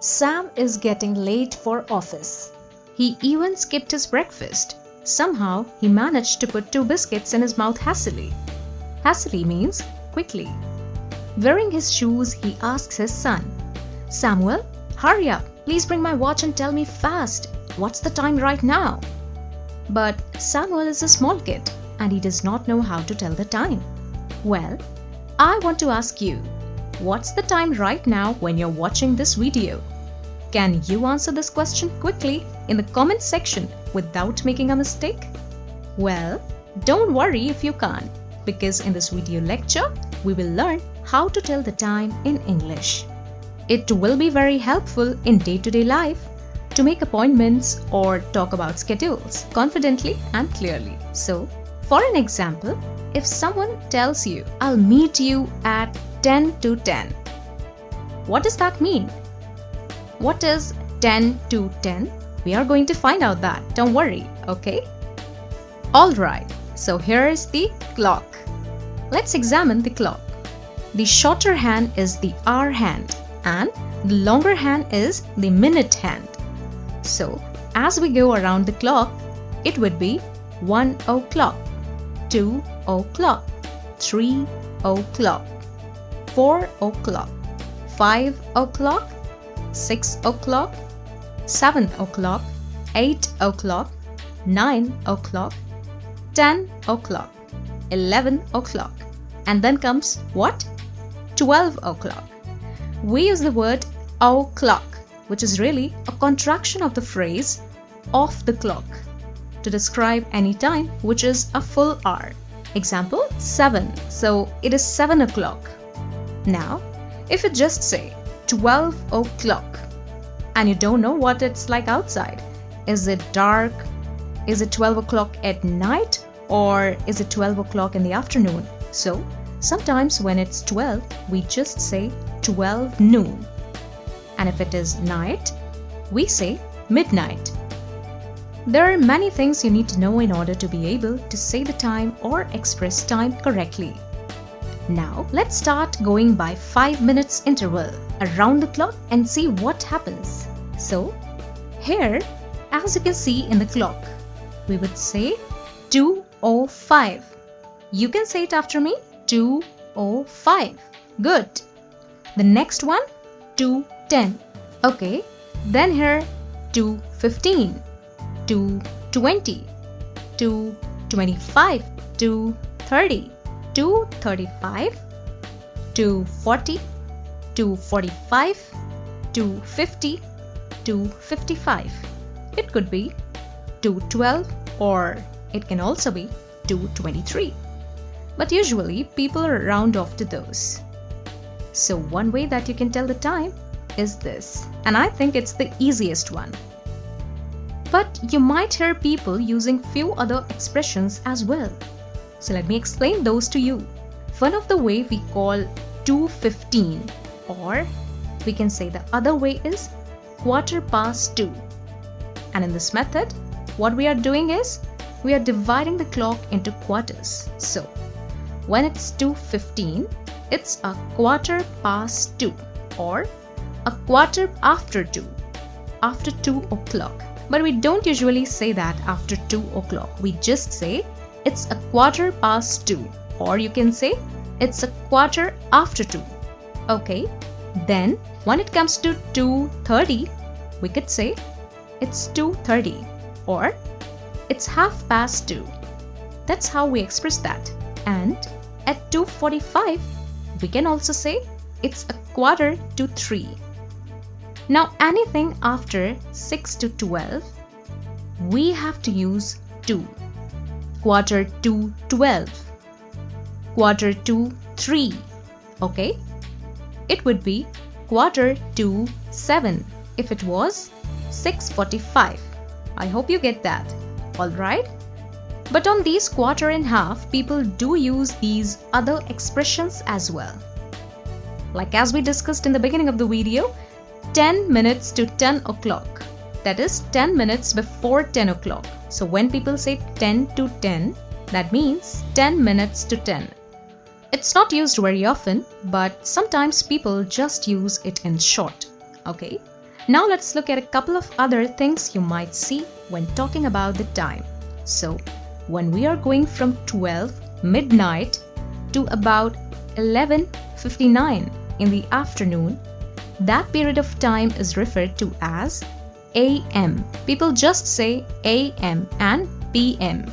Sam is getting late for office. He even skipped his breakfast. Somehow, he managed to put 2 biscuits in his mouth hastily. Hastily means quickly. Wearing his shoes, he asks his son, "Samuel, hurry up. Please bring my watch and tell me fast. What's the time right now?" But Samuel is a small kid and he does not know how to tell the time. Well, I want to ask you, what's the time right now when you're watching this video? Can you answer this question quickly in the comment section without making a mistake? Well, don't worry if you can't, because in this video lecture, we will learn how to tell the time in English. It will be very helpful in day-to-day life to make appointments or talk about schedules confidently and clearly. So, for an example, if someone tells you, "I'll meet you at 10 to 10. What does that mean? What is 10 to 10? We are going to find out that. Don't worry, okay? Alright, so here is the clock. Let's examine the clock. The shorter hand is the hour hand and the longer hand is the minute hand. So, as we go around the clock, it would be 1 o'clock, 2 o'clock, 3 o'clock, 4 o'clock, 5 o'clock, 6 o'clock, 7 o'clock, 8 o'clock, 9 o'clock, 10 o'clock, 11 o'clock, and then comes what? 12 o'clock. We use the word o'clock, which is really a contraction of the phrase off the clock to describe any time which is a full hour. Example, 7. So it is 7 o'clock. Now, if you just say 12 o'clock and you don't know what it's like outside, is it dark? Is it 12 o'clock at night? Or is it 12 o'clock in the afternoon? So sometimes when it's 12, we just say 12 noon. And if it is night, we say midnight. There are many things you need to know in order to be able to say the time or express time correctly. Now, let's start going by 5 minutes interval around the clock and see what happens. So, here, as you can see in the clock, we would say 2:05. You can say it after me, 2:05. Good. The next one, 2:10. Okay, then here, 2:15, 2:20, 2:25, 2:30. 2:35, 2:40, 2:45, 2:50, 2:55. It could be 2:12 or it can also be 2:23. But usually people round off to those. So one way that you can tell the time is this, and I think it's the easiest one. But you might hear people using few other expressions as well. So let me explain those to you. One of the way we call 2:15, or we can say the other way is 2:15. And in this method, what we are doing is we are dividing the clock into quarters. So when it's 2:15, it's a 2:15 or a quarter after 2, after 2 o'clock. But we don't usually say that after 2 o'clock. We just say it's a 2:15, or you can say it's a quarter after 2. Okay, then when it comes to 2:30, we could say it's 2:30 or it's 2:30. That's how we express that. And at 2:45, we can also say it's a 2:45. Now anything after 6 to 12, we have to use 2. 2:45, 2:45, okay? It would be 7:15 if it was 6:45. I hope you get that, alright? But on these quarter and half, people do use these other expressions as well. Like as we discussed in the beginning of the video, 10 minutes to 10 o'clock. That is 10 minutes before 10 o'clock. So when people say 10 to 10, that means 10 minutes to 10. It's not used very often, but sometimes people just use it in short. Okay? Now let's look at a couple of other things you might see when talking about the time. So, when we are going from 12 midnight to about 11:59 in the afternoon, that period of time is referred to as AM. People just say AM and PM.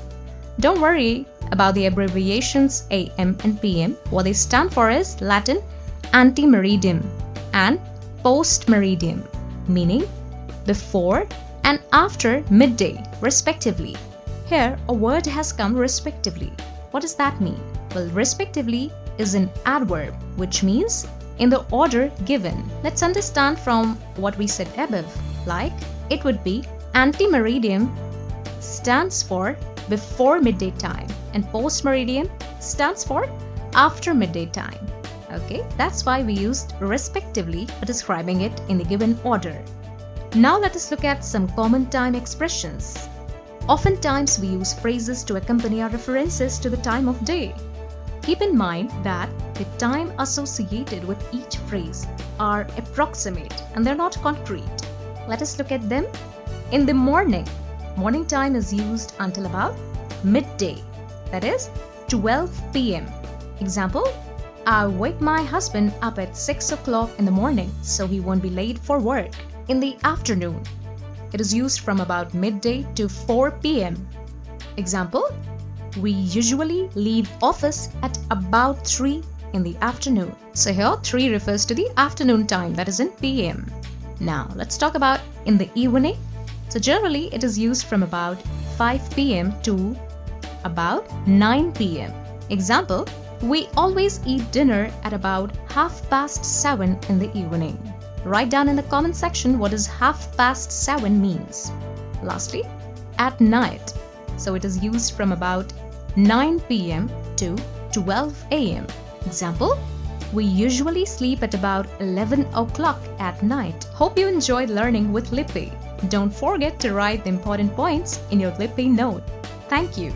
Don't worry about the abbreviations AM and PM. What they stand for is Latin ante-meridiem and post-meridiem, meaning before and after midday, respectively. Here, a word has come respectively. What does that mean? Well, respectively is an adverb, which means in the order given. Let's understand from what we said above. Like, it would be ante-meridiem stands for before midday time and post-meridiem stands for after midday time. Okay, that's why we used respectively for describing it in the given order. Now let us look at some common time expressions. Oftentimes we use phrases to accompany our references to the time of day. Keep in mind that the time associated with each phrase are approximate and they're not concrete. Let us look at them. In the morning, morning time is used until about midday, that is 12 p.m. Example, I wake my husband up at 6 o'clock in the morning so he won't be late for work. In the afternoon, it is used from about midday to 4 p.m. Example, we usually leave office at about 3 in the afternoon. So here 3 refers to the afternoon time, that is in p.m. Now let's talk about in the evening. So generally it is used from about 5 p.m. to about 9 p.m. Example, we always eat dinner at about 7:30 in the evening. Write down in the comment section what does 7:30 means. Lastly, at night. So it is used from about 9 p.m. to 12 a.m. Example, we usually sleep at about 11 o'clock at night. Hope you enjoyed learning with Lippy. Don't forget to write the important points in your Lippy note. Thank you.